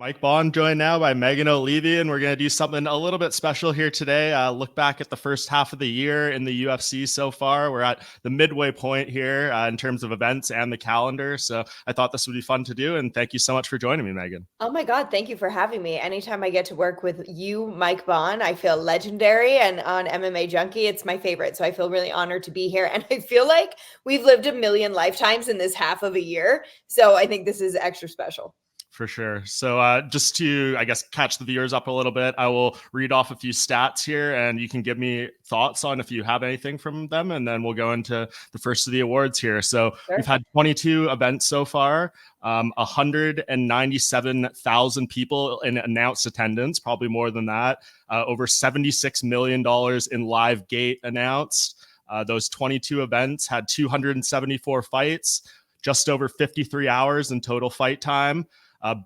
Mike Bohn joined now by Megan Olivi, and we're going to do something a little bit special here today. Look back at the first half of the year in the UFC so far. We're at the midway point here in terms of events and the calendar. So I thought this would be fun to do, and thank you so much for joining me, Megan. Oh my God, thank you for having me. Anytime I get to work with you, Mike Bohn, I feel legendary. And on MMA Junkie, it's my favorite. So I feel really honored to be here. And I feel like we've lived a million lifetimes in this half of a year. So I think this is extra special. For sure. So just to, I guess, catch the viewers up a little bit, I will read off a few stats here and you can give me thoughts on if you have anything from them. And then we'll go into the first of the awards here. So Sure. We've had 22 events so far, 197,000 people in announced attendance, probably more than that, over $76 million in live gate announced. Those 22 events had 274 fights, just over 53 hours in total fight time.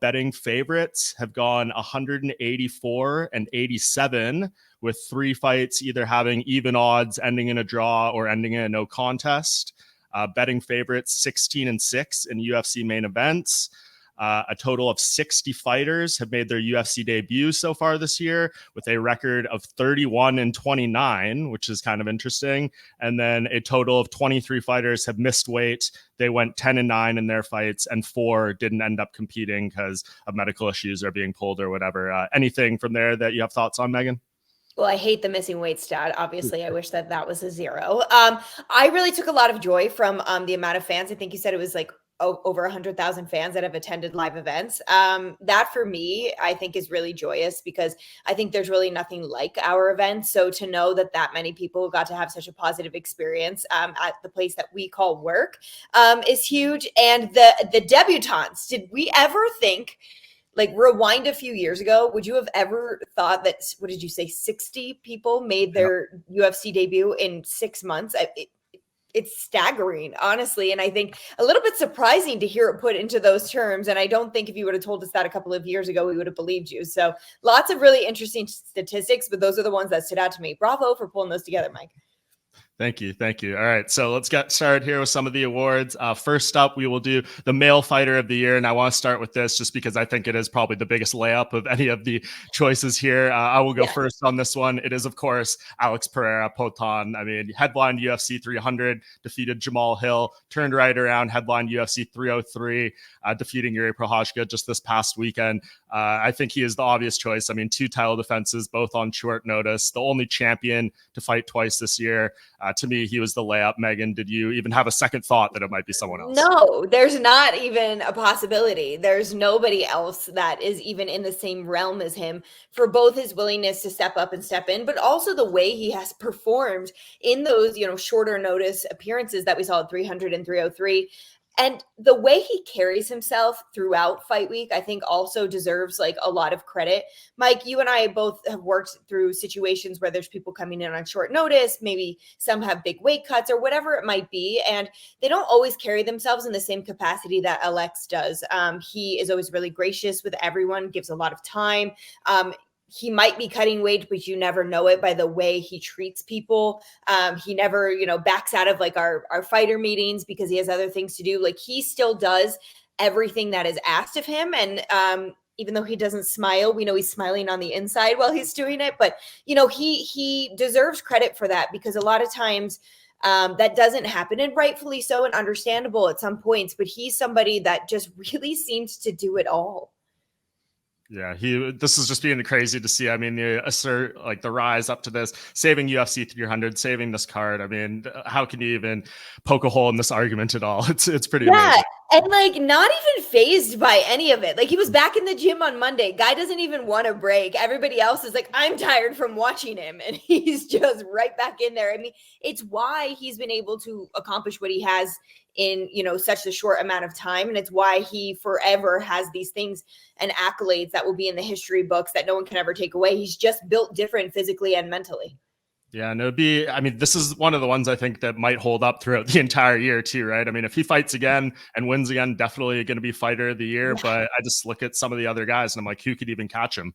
Betting favorites have gone 184 and 87, with 3 fights either having even odds, ending in a draw, or ending in a no contest. Betting favorites 16 and 6 in UFC main events. A total of 60 fighters have made their UFC debut so far this year, with a record of 31 and 29, which is kind of interesting. And then a total of 23 fighters have missed weight. They went 10 and 9 in their fights, and 4 didn't end up competing because of medical issues or being pulled or whatever. Anything from there that you have thoughts on, Megan? Well, I hate the missing weight stat. Obviously, I wish that was a 0. I really took a lot of joy from the amount of fans. I think you said it was like over 100,000 fans that have attended live events. That for me, I think is really joyous because I think there's really nothing like our event. So to know that many people got to have such a positive experience at the place that we call work is huge. And the debutantes, did we ever think, like, rewind a few years ago, would you have ever thought that, what did you say, 60 people made their UFC debut in 6 months? It's staggering, honestly. And I think a little bit surprising to hear it put into those terms. And I don't think if you would have told us that a couple of years ago, we would have believed you. So lots of really interesting statistics, but those are the ones that stood out to me. Bravo for pulling those together, Mike. Thank you. Thank you. All right. So let's get started here with some of the awards. First up, we will do the male fighter of the year. And I want to start with this just because I think it is probably the biggest layup of any of the choices here. I will go first on this one. It is, of course, Alex Pereira Poatan. I mean, headlined UFC 300, defeated Jamal Hill, turned right around, headlined UFC 303, defeating Yuri Prochazka just this past weekend. I think he is the obvious choice. I mean, 2 title defenses, both on short notice, the only champion to fight twice this year. To me, he was the layup. Megan, did you even have a second thought that it might be someone else? No, there's not even a possibility. There's nobody else that is even in the same realm as him for both his willingness to step up and step in, but also the way he has performed in those, shorter notice appearances that we saw at 300 and 303. And the way he carries himself throughout fight week, I think also deserves like a lot of credit. Mike, you and I both have worked through situations where there's people coming in on short notice. Maybe some have big weight cuts or whatever it might be. And they don't always carry themselves in the same capacity that Alex does. He is always really gracious with everyone, gives a lot of time. He might be cutting weight, but you never know it by the way he treats people. He never, backs out of like our fighter meetings because he has other things to do. Like, he still does everything that is asked of him. And even though he doesn't smile, we know he's smiling on the inside while he's doing it. But, he deserves credit for that because a lot of times that doesn't happen, and rightfully so and understandable at some points. But he's somebody that just really seems to do it all. Yeah, this is just being crazy to see. I mean, the rise up to this, saving UFC 300, saving this card. I mean, how can you even poke a hole in this argument at all? It's pretty amazing. And like not even fazed by any of it. Like, he was back in the gym on Monday. Guy doesn't even want a break. Everybody else is like, I'm tired from watching him. And he's just right back in there. I mean, it's why he's been able to accomplish what he has in, such a short amount of time. And it's why he forever has these things and accolades that will be in the history books that no one can ever take away. He's just built different physically and mentally. Yeah, and this is one of the ones I think that might hold up throughout the entire year too, right? I mean, if he fights again and wins again, definitely going to be fighter of the year. But I just look at some of the other guys and I'm like, who could even catch him?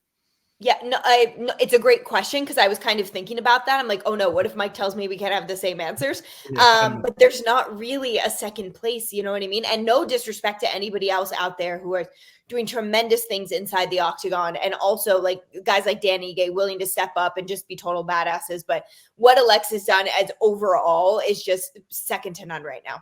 Yeah, no, no, it's a great question because I was kind of thinking about that. I'm like, oh no, what if Mike tells me we can't have the same answers? Yeah, and But there's not really a second place, you know what I mean? And no disrespect to anybody else out there who are doing tremendous things inside the octagon, and also like guys like Danny Gay willing to step up and just be total badasses. But what Alexa's done as overall is just second to none right now.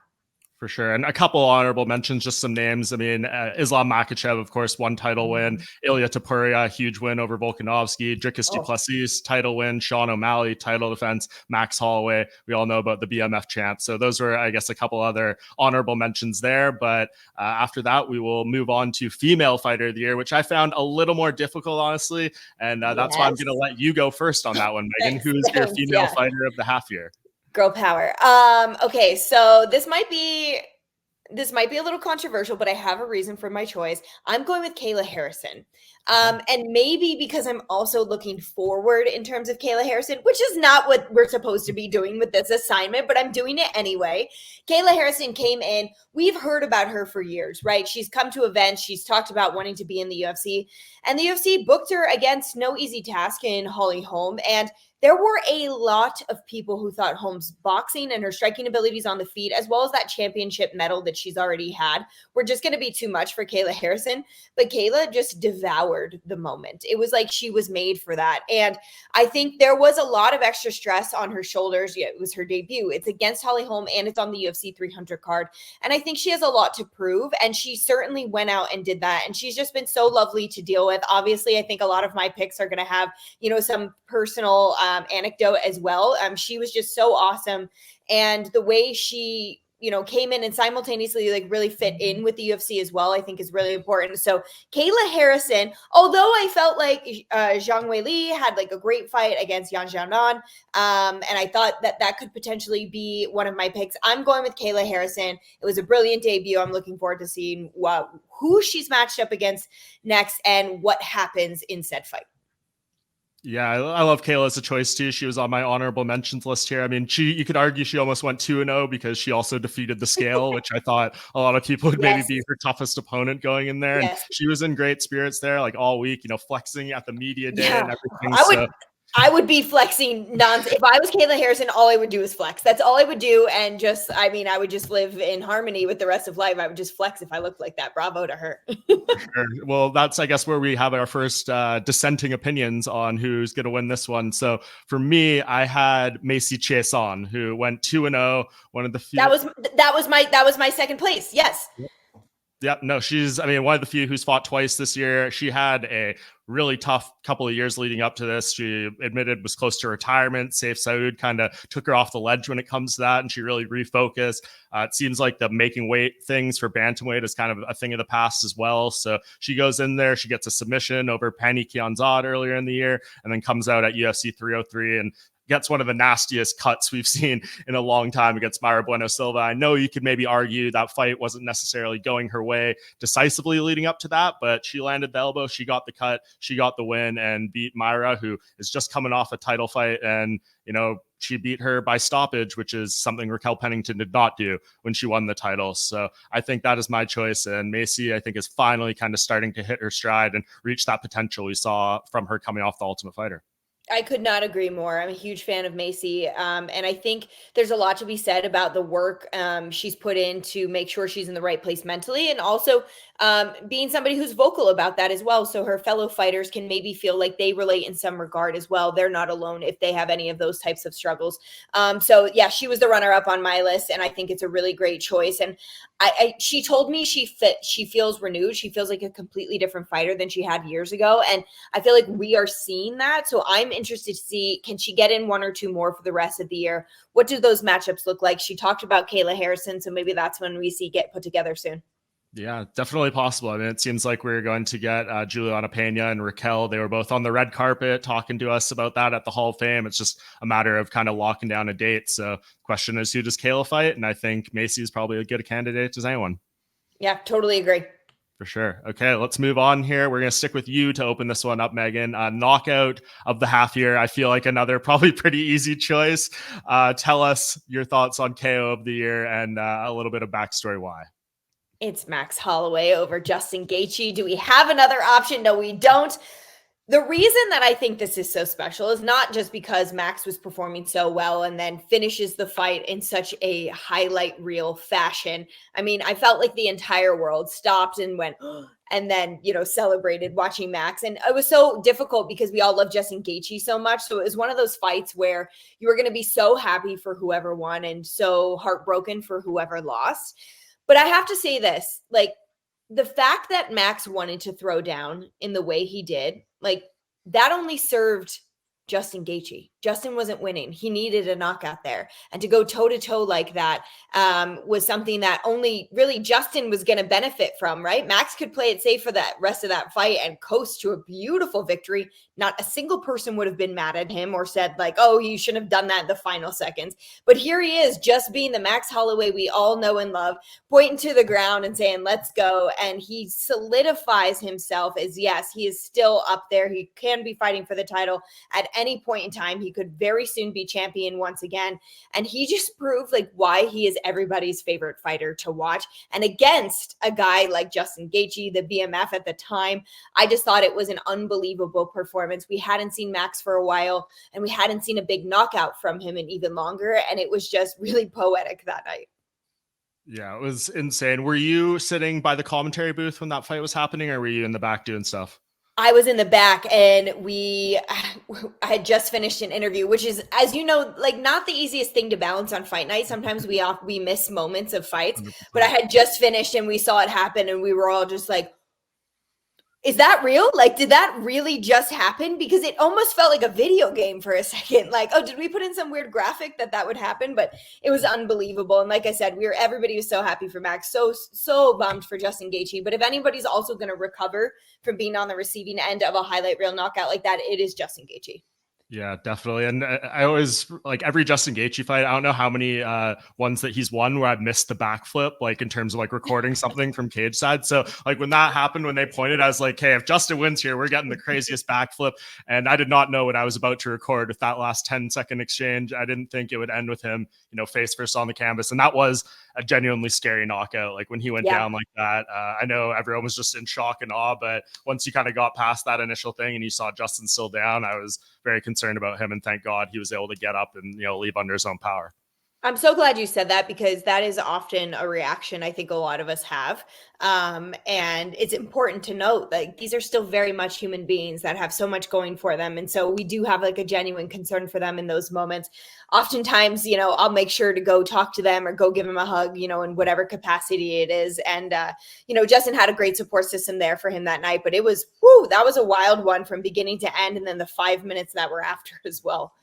for sure. And a couple honorable mentions, just some names. I mean, Islam Makhachev, of course, one title win. Ilya Topuria, huge win over Volkanovski. Dricus Oh, Duplessis, title win. Sean O'Malley, title defense. Max Holloway, we all know about the BMF champ. So those were, I guess, a couple other honorable mentions there. But after that, we will move on to female fighter of the year, which I found a little more difficult, honestly. And that's why I'm yes. going to let you go first on that one, Megan. Thanks. Who is your Thanks. female Yeah. fighter of the half year? Girl power. Okay, so this might be a little controversial, but I have a reason for my choice. I'm going with Kayla Harrison. And maybe because I'm also looking forward in terms of Kayla Harrison, which is not what we're supposed to be doing with this assignment, but I'm doing it anyway. Kayla Harrison came in. We've heard about her for years, right? She's come to events. She's talked about wanting to be in the UFC, and the UFC booked her against no easy task in Holly Holm. And there were a lot of people who thought Holmes' boxing and her striking abilities on the feet, as well as that championship medal that she's already had, were just going to be too much for Kayla Harrison. But Kayla just devoured the moment. It was like she was made for that. And I think there was a lot of extra stress on her shoulders. Yeah, it was her debut. It's against Holly Holm and it's on the UFC 300 card. And I think she has a lot to prove. And she certainly went out and did that. And she's just been so lovely to deal with. Obviously, I think a lot of my picks are going to have, some personal anecdote as well. She was just so awesome. And the way she, came in and simultaneously like really fit in with the UFC as well, I think is really important. So Kayla Harrison, although I felt like Zhang Weili had like a great fight against Yan Xiaonan, and I thought that could potentially be one of my picks, I'm going with Kayla Harrison. It was a brilliant debut. I'm looking forward to seeing who she's matched up against next and what happens in said fight. Yeah, I love Kayla as a choice too. She was on my honorable mentions list here. I mean, you could argue she almost went 2-0 because she also defeated the scale, which I thought a lot of people would maybe be her toughest opponent going in there. And she was in great spirits there, like all week, flexing at the media day and everything. I would be flexing nonsense. If I was Kayla Harrison, all I would do is flex. That's all I would do. And I would just live in harmony with the rest of life. I would just flex if I looked like that. Bravo to her. Sure. Well, that's, I guess, where we have our first dissenting opinions on who's going to win this one. So for me, I had Macy Chiasson, who went 2-0. One of the few. That was my second place. Yes. Yep. No, she's, one of the few who's fought twice this year. She had a really tough couple of years leading up to this. She admitted was close to retirement. Saif Saud kind of took her off the ledge when it comes to that, and she really refocused. It seems like the making weight things for bantamweight is kind of a thing of the past as well. So she goes in there, she gets a submission over Penny Kianzad earlier in the year, and then comes out at UFC 303 and gets one of the nastiest cuts we've seen in a long time against Mayra Bueno Silva. I know you could maybe argue that fight wasn't necessarily going her way decisively leading up to that, but she landed the elbow, she got the cut, she got the win, and beat Mayra, who is just coming off a title fight. And, she beat her by stoppage, which is something Raquel Pennington did not do when she won the title. So I think that is my choice. And Macy, I think, is finally kind of starting to hit her stride and reach that potential we saw from her coming off the Ultimate Fighter. I could not agree more. I'm a huge fan of Macy. And I think there's a lot to be said about the work she's put in to make sure she's in the right place mentally, and also being somebody who's vocal about that as well. So her fellow fighters can maybe feel like they relate in some regard as well. They're not alone if they have any of those types of struggles. So yeah, she was the runner up on my list, and I think it's a really great choice. And she told me she feels renewed. She feels like a completely different fighter than she had years ago. And I feel like we are seeing that. So I'm interested to see, can she get in one or two more for the rest of the year? What do those matchups look like? She talked about Kayla Harrison, so maybe that's when we see get put together soon. Yeah, definitely possible. It seems like we're going to get Juliana Pena and Raquel. They were both on the red carpet talking to us about that at the Hall of Fame. It's just a matter of kind of locking down a date. So the question is, who does Kayla fight? And I think Macy is probably as good a candidate as anyone. Yeah, totally agree. For sure. Okay, let's move on here. We're going to stick with you to open this one up, Megan. Knockout of the half year. I feel like another probably pretty easy choice. Tell us your thoughts on KO of the year and a little bit of backstory why. It's Max Holloway over Justin Gaethje. Do we have another option? No, we don't. The reason that I think this is so special is not just because Max was performing so well and then finishes the fight in such a highlight reel fashion. I mean, I felt like the entire world stopped and went, and then, celebrated watching Max. And it was so difficult because we all love Justin Gaethje so much. So it was one of those fights where you were going to be so happy for whoever won and so heartbroken for whoever lost. But I have to say this, like, the fact that Max wanted to throw down in the way he did, like, that only served Justin Gaethje. Justin wasn't winning. He needed a knockout there. And to go toe-to-toe like that was something that only really Justin was going to benefit from, right? Max could play it safe for that rest of that fight and coast to a beautiful victory. Not a single person would have been mad at him or said like, oh, you shouldn't have done that in the final seconds. But here he is, just being the Max Holloway we all know and love, pointing to the ground and saying, let's go. And he solidifies himself as, yes, he is still up there. He can be fighting for the title at any point in time. He could very soon be champion once again. And he just proved like why he is everybody's favorite fighter to watch. And against a guy like Justin Gaethje, the BMF at the time, I just thought it was an unbelievable performance. We hadn't seen Max for a while, and we hadn't seen a big knockout from him in even longer. And it was just really poetic that night. Yeah, it was insane. Were you sitting by the commentary booth when that fight was happening, or were you in the back doing stuff? I was in the back, and I had just finished an interview, which is, as you know, like not the easiest thing to balance on fight night. Sometimes we miss moments of fights, 100%. But I had just finished and we saw it happen, and we were all just like, is that real? Like, did that really just happen? Because it almost felt like a video game for a second. Like, oh, did we put in some weird graphic that would happen? But it was unbelievable. And like I said, everybody was so happy for Max, so bummed for Justin Gaethje. But if anybody's also going to recover from being on the receiving end of a highlight reel knockout like that, it is Justin Gaethje. Yeah, definitely. And I always, like, every Justin Gaethje fight, I don't know how many ones that he's won where I've missed the backflip, like in terms of like recording something from cage side. So like when that happened, when they pointed, I was like, hey, if Justin wins here, we're getting the craziest backflip. And I did not know what I was about to record with that last 10-second exchange. I didn't think it would end with him, face first on the canvas. And that was a genuinely scary knockout. Like when he went down like that, I know everyone was just in shock and awe, but once you kind of got past that initial thing and you saw Justin still down, I was very concerned about him, and thank God he was able to get up and leave under his own power. I'm so glad you said that, because that is often a reaction I think a lot of us have. And it's important to note, like, these are still very much human beings that have so much going for them. And so we do have like a genuine concern for them in those moments. Oftentimes, I'll make sure to go talk to them or go give them a hug, in whatever capacity it is. And, Justin had a great support system there for him that night, but it was, that was a wild one from beginning to end. And then the 5 minutes that were after as well.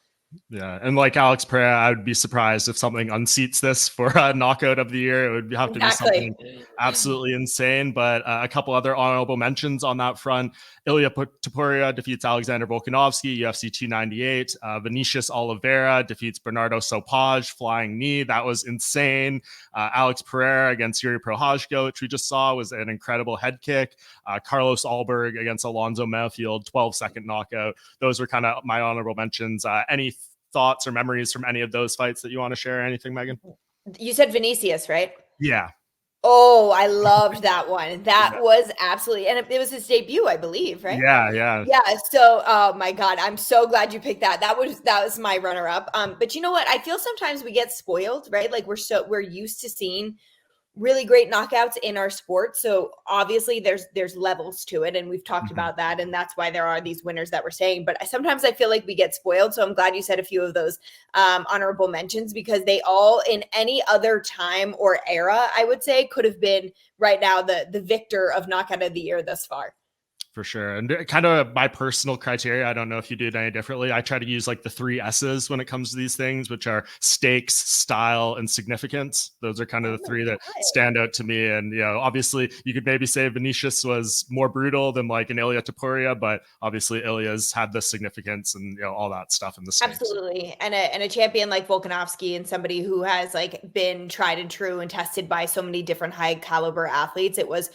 Yeah, and like Alex Pereira, I would be surprised if something unseats this for a knockout of the year. It would have to be something absolutely insane. But a couple other honorable mentions on that front. Ilia Topuria defeats Alexander Volkanovski, UFC 298. Vinicius Oliveira defeats Bernardo Sopaj, flying knee. That was insane. Alex Pereira against Yuri Prohajko, which we just saw, was an incredible head kick. Carlos Alberg against Alonzo Menifield, 12-second knockout. Those were kind of my honorable mentions. Any thoughts or memories from any of those fights that you want to share? Anything, Megan? You said Vinicius, right? Yeah. Oh, I loved that one. That was absolutely, and it was his debut, I believe, right? Yeah. So, oh my God, I'm so glad you picked that. That was my runner up. But you know what? I feel sometimes we get spoiled, right? Like we're used to seeing really great knockouts in our sport. So obviously there's levels to it. And we've talked about that. And that's why there are these winners that we're saying. But sometimes I feel like we get spoiled. So I'm glad you said a few of those honorable mentions, because they all, in any other time or era, I would say, could have been right now the victor of knockout of the year thus far. For sure. And kind of my personal criteria, I don't know if you do it any differently. I try to use like the 3 S's when it comes to these things, which are stakes, style, and significance. Those are kind of the 3 that stand out to me. And, obviously you could maybe say Vinicius was more brutal than like an Ilia Topuria, but obviously Ilia's had the significance and, all that stuff in the stakes. Absolutely. And a champion like Volkanovski, and somebody who has like been tried and true and tested by so many different high caliber athletes, it was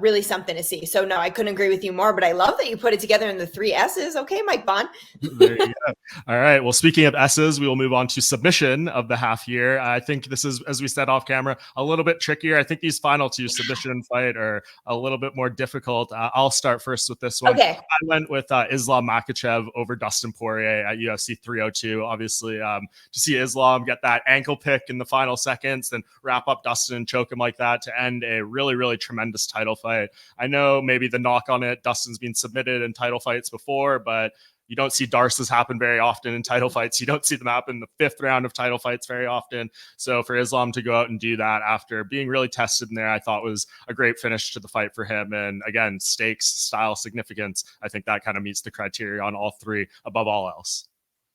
really something to see. So no, I couldn't agree with you more, but I love that you put it together in the 3 S's. Okay, Mike Bohn. There you go. All right. Well, speaking of S's, we will move on to submission of the half year. I think this is, as we said off camera, a little bit trickier. I think these final 2, submission and fight, are a little bit more difficult. I'll start first with this one. Okay. I went with Islam Makhachev over Dustin Poirier at UFC 302. Obviously, to see Islam get that ankle pick in the final seconds, then wrap up Dustin and choke him like that to end a really, really tremendous title fight. I know maybe the knock on it, Dustin's been submitted in title fights before, but you don't see Darces happen very often in title fights. You don't see them happen in the 5th round of title fights very often. So for Islam to go out and do that after being really tested in there, I thought was a great finish to the fight for him. And again, stakes, style, significance, I think that kind of meets the criteria on all 3 above all else.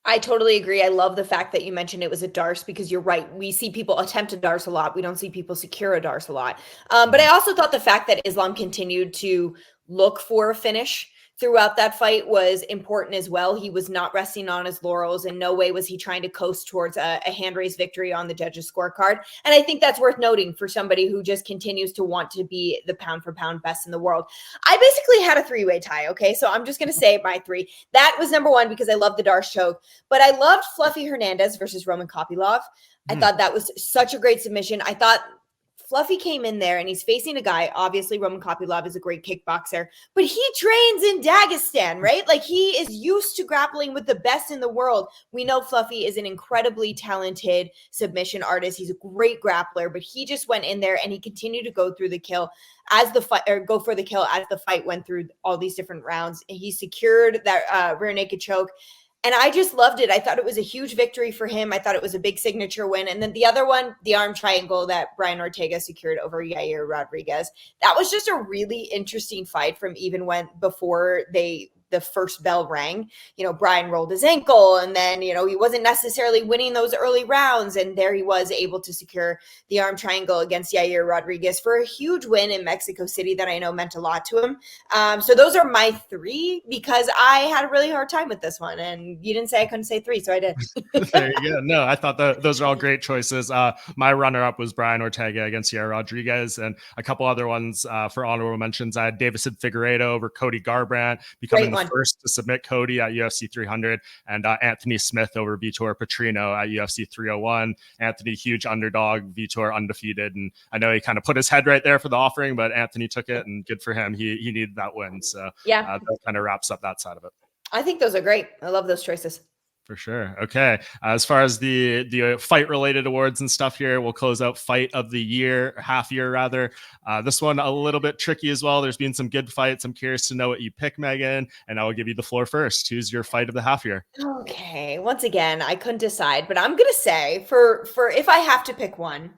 I totally agree. I love the fact that you mentioned it was a Darce, because you're right. We see people attempt a Darce a lot. We don't see people secure a Darce a lot. But I also thought the fact that Islam continued to look for a finish throughout that fight was important as well. He was not resting on his laurels. In no way was he trying to coast towards a hand raise victory on the judges' scorecard. And I think that's worth noting for somebody who just continues to want to be the pound for pound best in the world. I basically had a 3-way tie. Okay. So I'm just going to say my 3. That was number 1 because I love the Darce choke, but I loved Fluffy Hernandez versus Roman Kopylov. I thought that was such a great submission. I thought Fluffy came in there and he's facing a guy. Obviously, Roman Kopylov is a great kickboxer, but he trains in Dagestan, right? Like, he is used to grappling with the best in the world. We know Fluffy is an incredibly talented submission artist. He's a great grappler, but he just went in there and he continued to go through the kill as the fight, or go for the kill as the fight went through all these different rounds. And he secured that rear naked choke. And I just loved it. I thought it was a huge victory for him. I thought it was a big signature win. And then the other one, the arm triangle that Brian Ortega secured over Yair Rodriguez. That was just a really interesting fight from even when before the first bell rang. You know, Brian rolled his ankle, and then, you know, he wasn't necessarily winning those early rounds. And there he was able to secure the arm triangle against Yair Rodriguez for a huge win in Mexico City that I know meant a lot to him. So those are my 3, because I had a really hard time with this one. And you didn't say I couldn't say 3, so I did. There you go. No, I thought those are all great choices. My runner-up was Brian Ortega against Yair Rodriguez, and a couple other ones for honorable mentions. I had Davison Figueiredo over Cody Garbrandt, becoming the first to submit Cody at UFC 300, and Anthony Smith over Vitor Petrino at UFC 301. Anthony, huge underdog, Vitor undefeated, and I know he kind of put his head right there for the offering, but Anthony took it, and good for him. He needed that win, so yeah, that kind of wraps up that side of it. I think those are great. I love those choices. For sure. Okay. As far as the fight related awards and stuff here, we'll close out fight of the year, half year rather. This one a little bit tricky as well. There's been some good fights. I'm curious to know what you pick, Megan, and I will give you the floor first. Who's your fight of the half year? Okay. Once again, I couldn't decide, but I'm gonna say for if I have to pick one,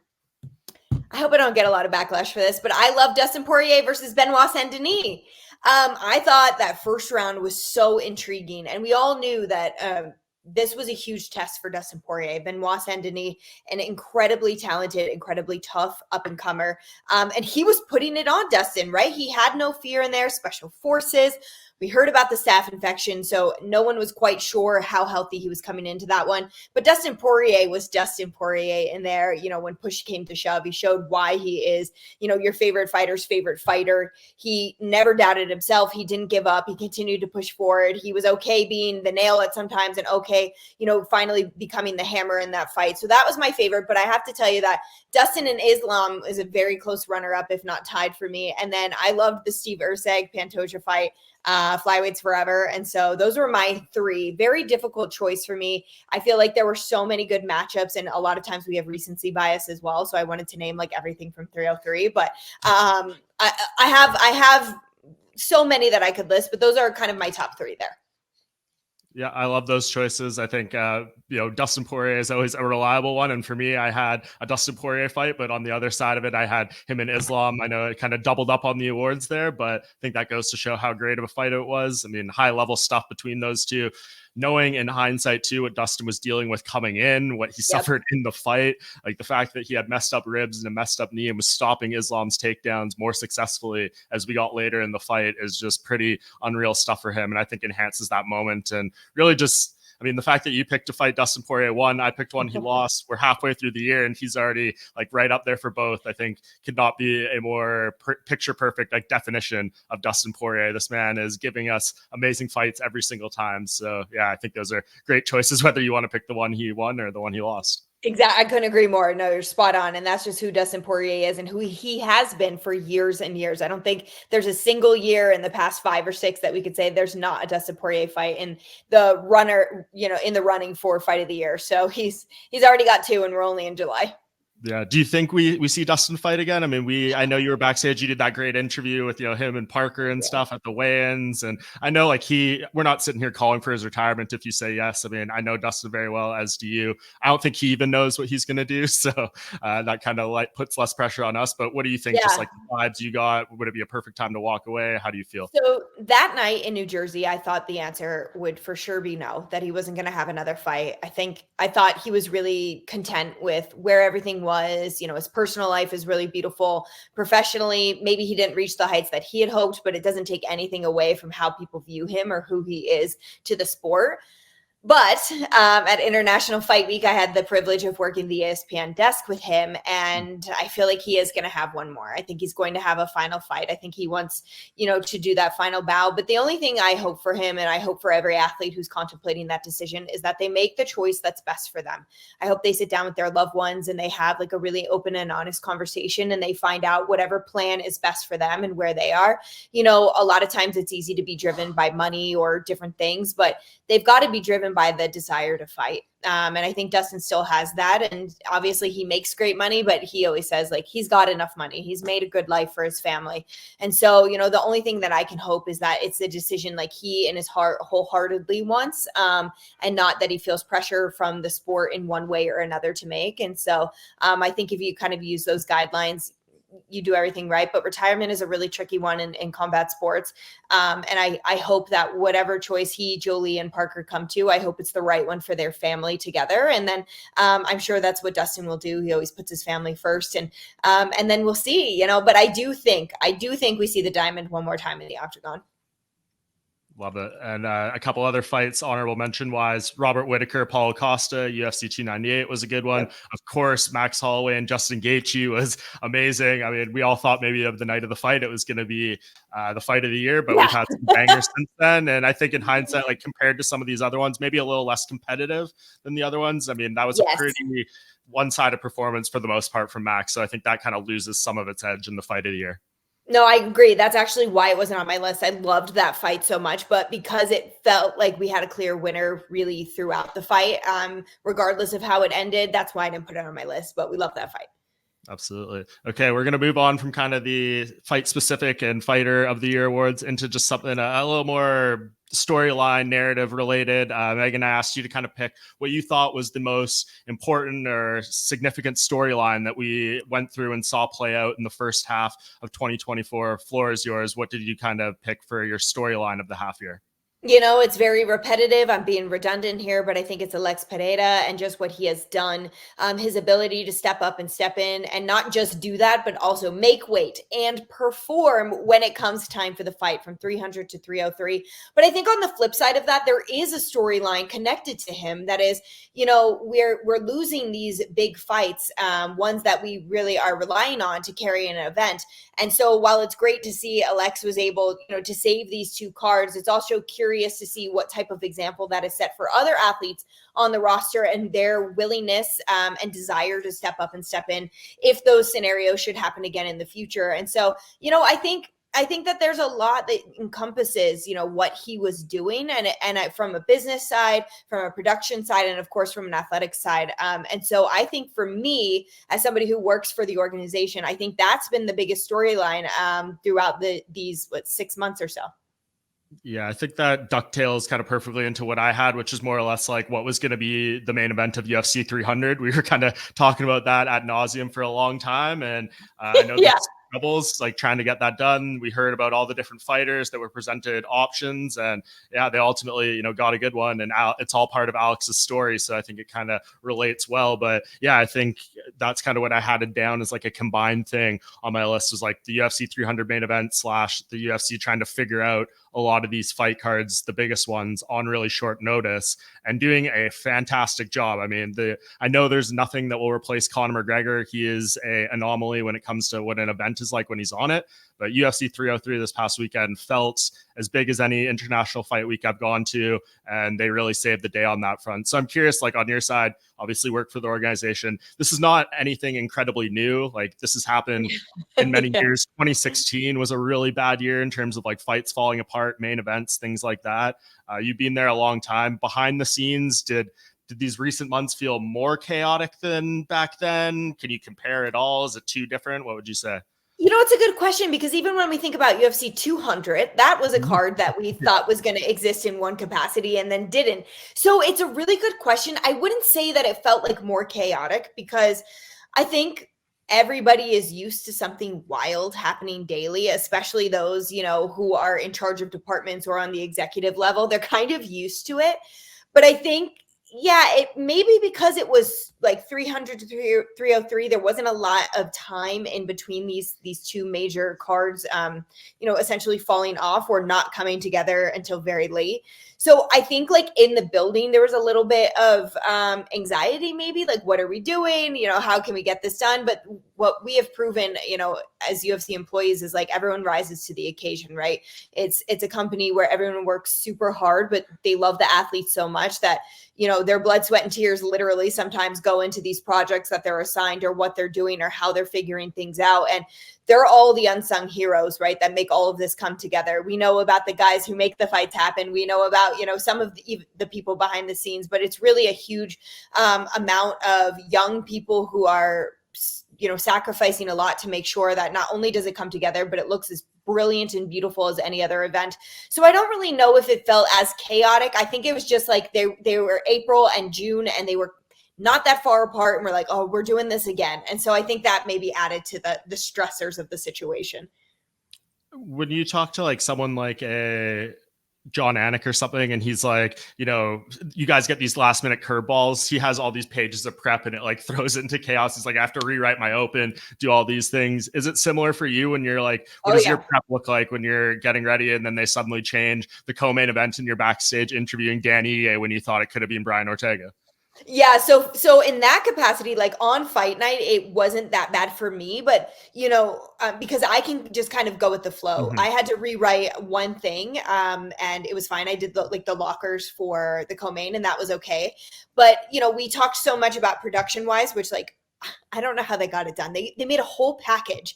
I hope I don't get a lot of backlash for this, but I love Dustin Poirier versus Benoit Saint-Denis. I thought that first round was so intriguing, and we all knew that this was a huge test for Dustin Poirier. Benoit Saint-Denis, an incredibly talented, incredibly tough up-and-comer. And he was putting it on Dustin, right? He had no fear in there, special forces. We heard about the staph infection, so no one was quite sure how healthy he was coming into that one. But Dustin Poirier was Dustin Poirier in there. You know, when push came to shove, he showed why he is, you know, your favorite fighter's favorite fighter. He never doubted himself. He didn't give up. He continued to push forward. He was okay being the nail at sometimes and okay, you know, finally becoming the hammer in that fight. So that was my favorite. But I have to tell you that Dustin and Islam is a very close runner-up, if not tied for me. And then I loved the Steve Erceg Pantoja fight. Flyweights forever. And so those were my 3. Very difficult choice for me. I feel like there were so many good matchups, and a lot of times we have recency bias as well. So I wanted to name like everything from 303, but I have so many that I could list, but those are kind of my top 3 there. Yeah, I love those choices. I think, you know, Dustin Poirier is always a reliable one. And for me, I had a Dustin Poirier fight, but on the other side of it, I had him and Islam. I know it kind of doubled up on the awards there, but I think that goes to show how great of a fight it was. I mean, high level stuff between those two. Knowing in hindsight too what Dustin was dealing with coming in, what he suffered in the fight, like the fact that he had messed up ribs and a messed up knee and was stopping Islam's takedowns more successfully as we got later in the fight is just pretty unreal stuff for him. And I think enhances that moment and really just I mean, the fact that you picked to fight Dustin Poirier one, I picked one, he lost. We're halfway through the year and he's already like right up there for both. I think could not be a more picture perfect like definition of Dustin Poirier. This man is giving us amazing fights every single time. So yeah, I think those are great choices, whether you want to pick the one he won or the one he lost. Exactly. I couldn't agree more. No, you're spot on. And that's just who Dustin Poirier is and who he has been for years and years. I don't think there's a single year in the past 5 or 6 that we could say there's not a Dustin Poirier fight in the runner, in the running for fight of the year. So he's already got 2 and we're only in July. Yeah. Do you think we see Dustin fight again? I mean, I know you were backstage. You did that great interview with, him and Parker and stuff at the weigh-ins. And I know we're not sitting here calling for his retirement if you say yes. I mean, I know Dustin very well, as do you. I don't think he even knows what he's going to do. So that kind of puts less pressure on us. But what do you think? Yeah. Just like the vibes you got, would it be a perfect time to walk away? How do you feel? So that night in New Jersey, I thought the answer would for sure be no, that he wasn't going to have another fight. I thought he was really content with where everything was. His personal life is really beautiful. Professionally, maybe he didn't reach the heights that he had hoped, but it doesn't take anything away from how people view him or who he is to the sport. But at International Fight Week, I had the privilege of working the ESPN desk with him, and I feel like he is going to have one more. I think he's going to have a final fight. I think he wants, to do that final bow. But the only thing I hope for him, and I hope for every athlete who's contemplating that decision, is that they make the choice that's best for them. I hope they sit down with their loved ones and they have like a really open and honest conversation, and they find out whatever plan is best for them and where they are. A lot of times it's easy to be driven by money or different things, but they've got to be driven by the desire to fight. And I think Dustin still has that. And obviously he makes great money, but he always says he's got enough money. He's made a good life for his family. And so, the only thing that I can hope is that it's a decision he in his heart wholeheartedly wants, and not that he feels pressure from the sport in one way or another to make. And so I think if you kind of use those guidelines, you do everything right. But retirement is a really tricky one in combat sports. And I hope that whatever choice he, Jolie, and Parker come to, I hope it's the right one for their family together. And then I'm sure that's what Dustin will do. He always puts his family first. And then we'll see, but I do think we see the diamond one more time in the octagon. Love it. And a couple other fights, honorable mention wise, Robert Whittaker, Paulo Costa, UFC 298 was a good one. Yep. Of course, Max Holloway and Justin Gaethje was amazing. I mean, we all thought maybe of the night of the fight, it was going to be the fight of the year, but we've had some bangers since then. And I think in hindsight, compared to some of these other ones, maybe a little less competitive than the other ones. I mean, that was a pretty one-sided performance for the most part from Max. So I think that kind of loses some of its edge in the fight of the year. No, I agree. That's actually why it wasn't on my list. I loved that fight so much, but because it felt like we had a clear winner really throughout the fight, regardless of how it ended, that's why I didn't put it on my list, but we love that fight. Absolutely. Okay, we're going to move on from kind of the fight specific and fighter of the year awards into just something a little more storyline narrative related. Megan, I asked you to kind of pick what you thought was the most important or significant storyline that we went through and saw play out in the first half of 2024. Floor is yours. What did you kind of pick for your storyline of the half year? It's very repetitive. I'm being redundant here, but I think it's Alex Pereira and just what he has done, his ability to step up and step in and not just do that, but also make weight and perform when it comes time for the fight from 300 to 303. But I think on the flip side of that, there is a storyline connected to him that is, we're losing these big fights, ones that we really are relying on to carry an event. And so while it's great to see Alex was able, to save these 2 cards, it's also curious to see what type of example that is set for other athletes on the roster and their willingness and desire to step up and step in if those scenarios should happen again in the future. And so, I think that there's a lot that encompasses, what he was doing and from a business side, from a production side, and of course from an athletic side. And so I think for me, as somebody who works for the organization, I think that's been the biggest storyline throughout these 6 months or so. Yeah, I think that ducktails kind of perfectly into what I had, which is more or less what was going to be the main event of UFC 300. We were kind of talking about that ad nauseum for a long time. And I know troubles like trying to get that done. We heard about all the different fighters that were presented options, and yeah, they ultimately, got a good one. And it's all part of Alex's story, so I think it kind of relates well. But yeah, I think that's kind of what I had it down as like a combined thing on my list, was like the UFC 300 main event / the UFC trying to figure out a lot of these fight cards, the biggest ones, on really short notice, and doing a fantastic job. I mean, I know there's nothing that will replace Conor McGregor. He is an anomaly when it comes to what an event is like when he's on it. But UFC 303 this past weekend felt as big as any international fight week I've gone to, and they really saved the day on that front. So I'm curious, like on your side, obviously work for the organization. This is not anything incredibly new. Like this has happened in many years. 2016 was a really bad year in terms of like fights falling apart, main events, things like that. You've been there a long time. Behind the scenes, did these recent months feel more chaotic than back then? Can you compare it all? Is it too different? What would you say? It's a good question, because even when we think about UFC 200, that was a card that we thought was going to exist in one capacity and then didn't. So it's a really good question. I wouldn't say that it felt like more chaotic, because I think everybody is used to something wild happening daily, especially those, who are in charge of departments or on the executive level. They're kind of used to it. But I think, it maybe because it was like 300 to 303, there wasn't a lot of time in between these two major cards, essentially falling off or not coming together until very late. So I think like in the building, there was a little bit of anxiety, maybe like, what are we doing? How can we get this done? But what we have proven, as UFC employees, is like everyone rises to the occasion, right? It's a company where everyone works super hard, but they love the athletes so much that, their blood, sweat, and tears literally sometimes go into these projects that they're assigned, or what they're doing, or how they're figuring things out. And they're all the unsung heroes, right, that make all of this come together. We know about the guys who make the fights happen. We know about, some of the people behind the scenes, but it's really a huge amount of young people who are, sacrificing a lot to make sure that not only does it come together, but it looks as brilliant and beautiful as any other event. So I don't really know if it felt as chaotic. I think it was just like they were April and June, and they were not that far apart, and we're like, oh, we're doing this again. And so I think that maybe added to the stressors of the situation. When you talk to like someone like a John Anik or something, and he's like, you guys get these last minute curveballs, he has all these pages of prep and it like throws it into chaos. He's like, I have to rewrite my open, do all these things. Is it similar for you when you're like, what does your prep look like when you're getting ready and then they suddenly change the co-main event and you're backstage interviewing Dan Ige when you thought it could have been Brian Ortega? Yeah, so in that capacity, like on fight night, it wasn't that bad for me, but because I can just kind of go with the flow. I had to rewrite one thing, and it was fine. I did the lockers for the co-main, and that was okay. But we talked so much about production wise, which like I don't know how they got it done. They made a whole package.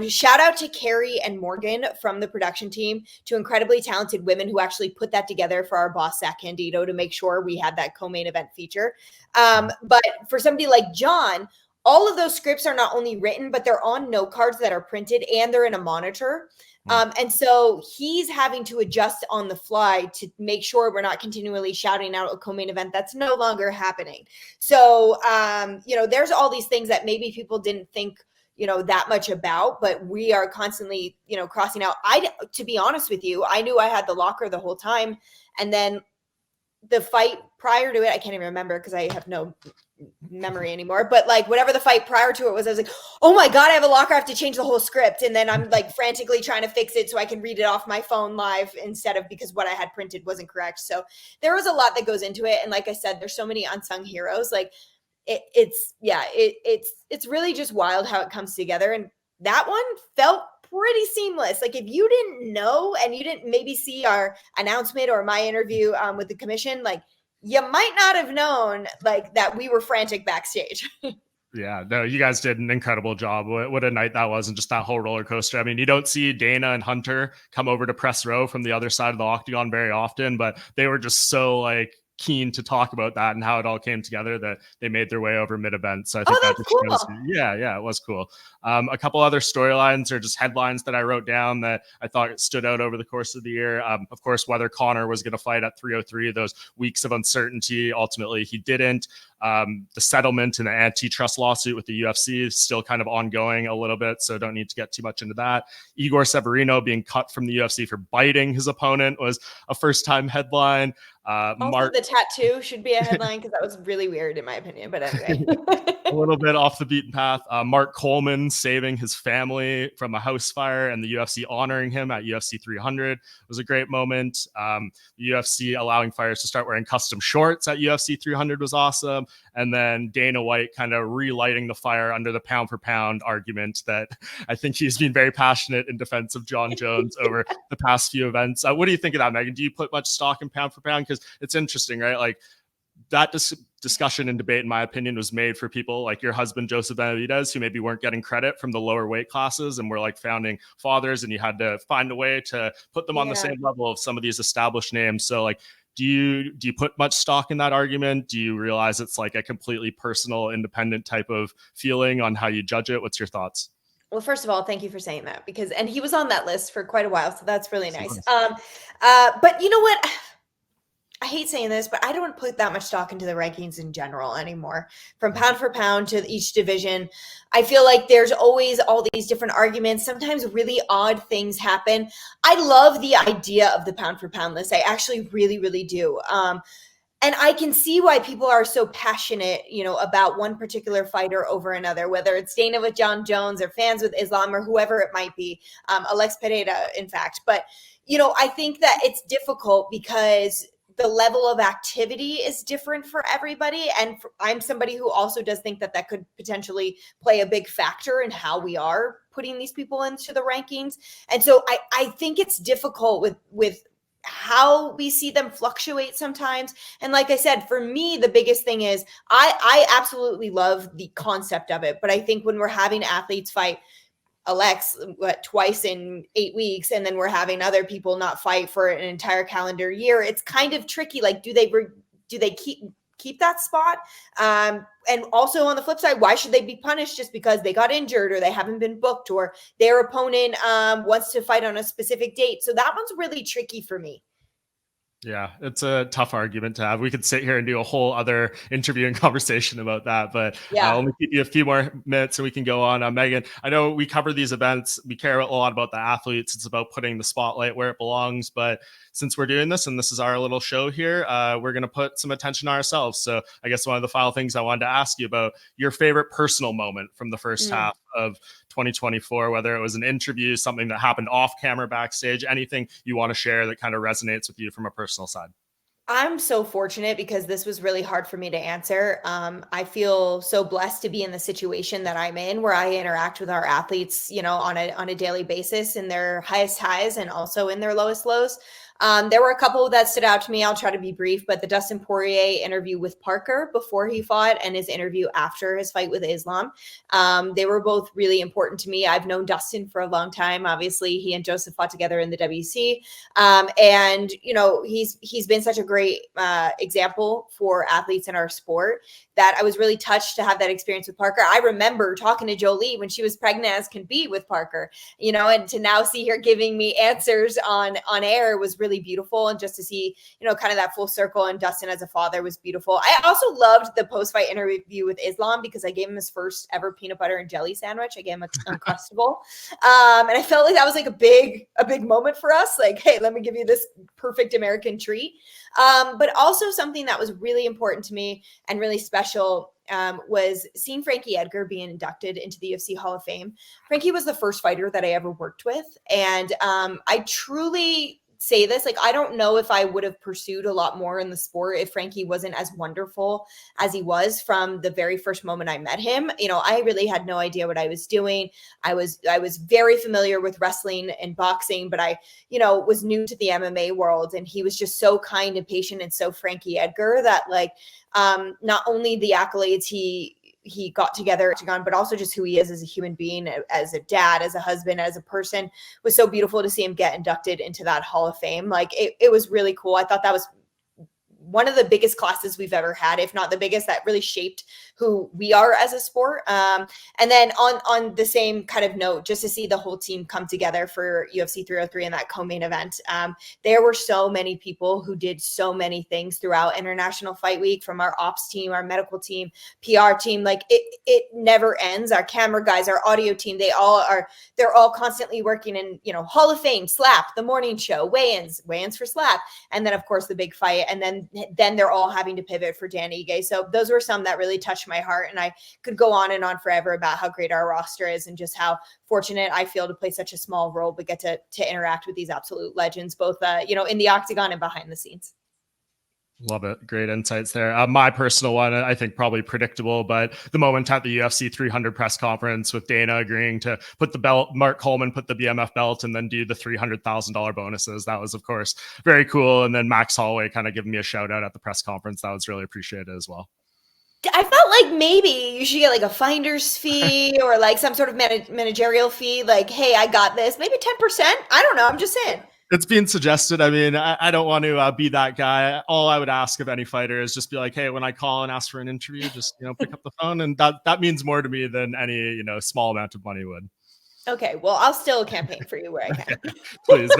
Shout out to Carrie and Morgan from the production team, two incredibly talented women who actually put that together for our boss, Zach Candido, to make sure we had that co-main event feature. But for somebody like John, all of those scripts are not only written, but they're on note cards that are printed, and they're in a monitor. And so he's having to adjust on the fly to make sure we're not continually shouting out a co-main event that's no longer happening. So, there's all these things that maybe people didn't think, that much about, but we are constantly, crossing out. To be honest with you, I knew I had the locker the whole time. And then the fight prior to it, I can't even remember because I have no memory anymore, but like whatever the fight prior to it was, I was like, oh my God, I have a locker. I have to change the whole script. And then I'm like frantically trying to fix it so I can read it off my phone live instead of, because what I had printed wasn't correct. So there was a lot that goes into it. And like I said, there's so many unsung heroes. Like it's really just wild how it comes together. And that one felt pretty seamless. Like if you didn't know and you didn't maybe see our announcement or my interview with the commission, like you might not have known like that we were frantic backstage. Yeah, no, you guys did an incredible job. What a night that was, and just that whole roller coaster. I mean, you don't see Dana and Hunter come over to press row from the other side of the octagon very often, but they were just so like keen to talk about that and how it all came together, that they made their way over mid-event. So I think that just shows, yeah, it was cool. A couple other storylines or just headlines that I wrote down that I thought stood out over the course of the year. Of course, whether Conor was going to fight at 303, those weeks of uncertainty. Ultimately, he didn't. The settlement and the antitrust lawsuit with the UFC is still kind of ongoing a little bit, so don't need to get too much into that. Igor Severino being cut from the UFC for biting his opponent was a first-time headline. Also, the tattoo should be a headline because that was really weird in my opinion. But anyway, a little bit off the beaten path. Mark Coleman saving his family from a house fire and the UFC honoring him at UFC 300 was a great moment. The UFC allowing fighters to start wearing custom shorts at UFC 300 was awesome. And then Dana White kind of relighting the fire under the pound for pound argument that I think he's been very passionate in defense of John Jones over the past few events. What do you think of that, Megan? Do you put much stock in pound for pound? Because it's interesting, right? Like that discussion and debate, in my opinion, was made for people like your husband, Joseph Benavidez, who maybe weren't getting credit from the lower weight classes and were like founding fathers, and you had to find a way to put them on the same level of some of these established names. So like, do you put much stock in that argument? Do you realize it's like a completely personal, independent type of feeling on how you judge it? What's your thoughts? Well, first of all, thank you for saying that and he was on that list for quite a while. So that's really nice. But you know what? I hate saying this, but I don't put that much stock into the rankings in general anymore. From pound for pound to each division, I feel like there's always all these different arguments. Sometimes really odd things happen. I love the idea of the pound for pound list. I actually really, really do. And I can see why people are so passionate, about one particular fighter over another, whether it's Dana with John Jones or fans with Islam or whoever it might be, Alex Pereira, in fact. But, I think that it's difficult because the level of activity is different for everybody. And I'm somebody who also does think that could potentially play a big factor in how we are putting these people into the rankings. And so I think it's difficult with how we see them fluctuate sometimes. And like I said, for me, the biggest thing is I absolutely love the concept of it. But I think when we're having athletes fight Alex twice in 8 weeks, and then we're having other people not fight for an entire calendar year, it's kind of tricky. Like, do they keep that spot? And also on the flip side, why should they be punished just because they got injured or they haven't been booked or their opponent wants to fight on a specific date? So that one's really tricky for me. Yeah, it's a tough argument to have. We could sit here and do a whole other interview and conversation about that, but I'll only keep you a few more minutes so we can go on. Megan, I know we cover these events. We care a lot about the athletes. It's about putting the spotlight where it belongs. But since we're doing this and this is our little show here, we're going to put some attention on ourselves. So I guess one of the final things I wanted to ask you about your favorite personal moment from the first half of 2024, whether it was an interview, something that happened off camera, backstage, anything you want to share that kind of resonates with you from a personal side. I'm so fortunate because this was really hard for me to answer. I feel so blessed to be in the situation that I'm in, where I interact with our athletes, on a daily basis in their highest highs and also in their lowest lows. There were a couple that stood out to me. I'll try to be brief, but the Dustin Poirier interview with Parker before he fought and his interview after his fight with Islam, they were both really important to me. I've known Dustin for a long time. Obviously, he and Joseph fought together in the WC. And, he's been such a great example for athletes in our sport that I was really touched to have that experience with Parker. I remember talking to Jolie when she was pregnant as can be with Parker, and to now see her giving me answers on air was really beautiful. And just to see, kind of that full circle, and Dustin as a father was beautiful. I also loved the post-fight interview with Islam because I gave him his first ever peanut butter and jelly sandwich. I gave him an Uncrustable. And I felt like that was like a big moment for us. Like, hey, let me give you this perfect American treat. But also something that was really important to me and really special was seeing Frankie Edgar being inducted into the UFC Hall of Fame. Frankie was the first fighter that I ever worked with. And I truly say this, like, I don't know if I would have pursued a lot more in the sport if Frankie wasn't as wonderful as he was from the very first moment I met him. I really had no idea what I was doing. I was very familiar with wrestling and boxing, but I, was new to the MMA world, and he was just so kind and patient and so Frankie Edgar that, like, not only the accolades he got together, but also just who he is as a human being, as a dad, as a husband, as a person, was so beautiful to see him get inducted into that Hall of Fame. Like, it was really cool. I thought that was one of the biggest classes we've ever had, if not the biggest, that really shaped who we are as a sport. And then on the same kind of note, just to see the whole team come together for UFC 303 and that co-main event. There were so many people who did so many things throughout International Fight Week, from our ops team, our medical team, PR team. Like it never ends. Our camera guys, our audio team, they're all constantly working in, Hall of Fame, Slap, the morning show, weigh-ins for Slap, and then of course the big fight. And then they're all having to pivot for Dan Ige. So those were some that really touched my heart. And I could go on and on forever about how great our roster is and just how fortunate I feel to play such a small role, but get to interact with these absolute legends, both, in the octagon and behind the scenes. Love it. Great insights there. My personal one, I think probably predictable, but the moment at the UFC 300 press conference with Dana agreeing to put the belt, Mark Coleman put the BMF belt and then do the $300,000 bonuses. That was, of course, very cool. And then Max Holloway kind of giving me a shout out at the press conference. That was really appreciated as well. I felt like maybe you should get like a finder's fee or like some sort of managerial fee. Like, hey, I got this. Maybe 10%. I don't know. I'm just saying. It's being suggested. I mean, I don't want to be that guy. All I would ask of any fighter is just be like, hey, when I call and ask for an interview, just, pick up the phone. And that means more to me than any, small amount of money would. Okay, well, I'll still campaign for you where I can. Please.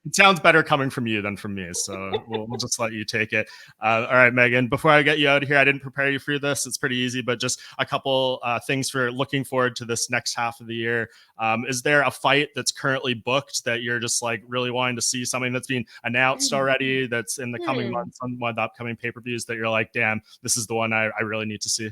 It sounds better coming from you than from me. So we'll just let you take it. All right, Megan, before I get you out of here, I didn't prepare you for this. It's pretty easy, but just a couple things for looking forward to this next half of the year. Is there a fight that's currently booked that you're just like really wanting to see, something that's been announced already that's in the coming months on one of the upcoming pay-per-views that you're like, damn, this is the one I really need to see?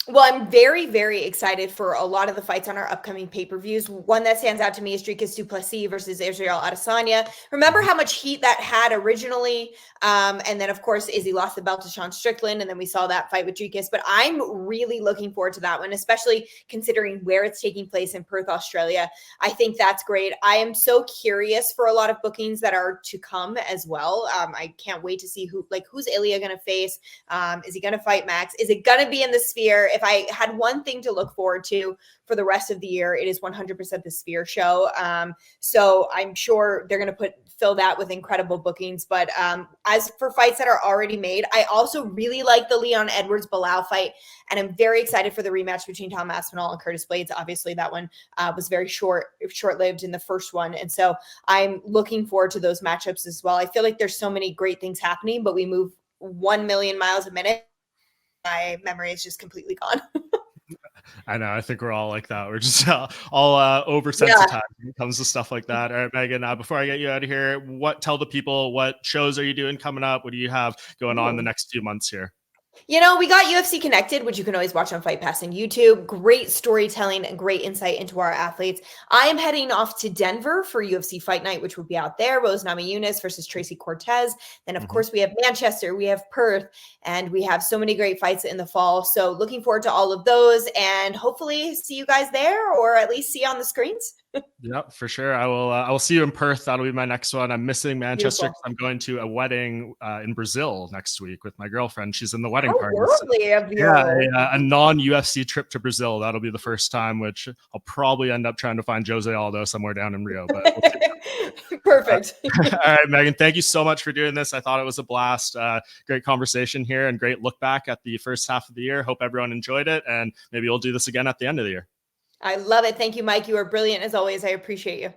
Well, I'm very, very excited for a lot of the fights on our upcoming pay-per-views. One that stands out to me is Dricus du Plessis versus Israel Adesanya. Remember how much heat that had originally? And then, of course, Izzy lost the belt to Sean Strickland, and then we saw that fight with Dricus. But I'm really looking forward to that one, especially considering where it's taking place in Perth, Australia. I think that's great. I am so curious for a lot of bookings that are to come as well. I can't wait to see who's Ilya going to face? Is he going to fight Max? Is it going to be in the Sphere? If I had one thing to look forward to for the rest of the year, it is 100% the Sphere show. So I'm sure they're going to fill that with incredible bookings. But as for fights that are already made, I also really like the Leon Edwards-Bilal fight. And I'm very excited for the rematch between Tom Aspinall and Curtis Blades. Obviously, that one was very short-lived in the first one. And so I'm looking forward to those matchups as well. I feel like there's so many great things happening, but we move 1 million miles a minute. My memory is just completely gone. I know. I think we're all like that. We're just all oversensitized when it comes to stuff like that. All right, Megan, before I get you out of here, tell the people, what shows are you doing coming up? What do you have going on the next few months here? We got UFC Connected, which you can always watch on Fight Pass and YouTube. Great storytelling and great insight into our athletes. I am heading off to Denver for UFC Fight Night, which will be out there. Rose Namajunas versus Tracy Cortez. Then, of course, we have Manchester, we have Perth, and we have so many great fights in the fall. So looking forward to all of those and hopefully see you guys there, or at least see you on the screens. Yep, for sure. I will see you in Perth. That'll be my next one. I'm missing Manchester because I'm going to a wedding in Brazil next week with my girlfriend. She's in the wedding party. Worldly of you. Yeah, a non-UFC trip to Brazil. That'll be the first time, which I'll probably end up trying to find Jose Aldo somewhere down in Rio. But we'll Perfect. All right, Megan, thank you so much for doing this. I thought it was a blast. Great conversation here and great look back at the first half of the year. Hope everyone enjoyed it, and maybe we'll do this again at the end of the year. I love it. Thank you, Mike. You are brilliant as always. I appreciate you.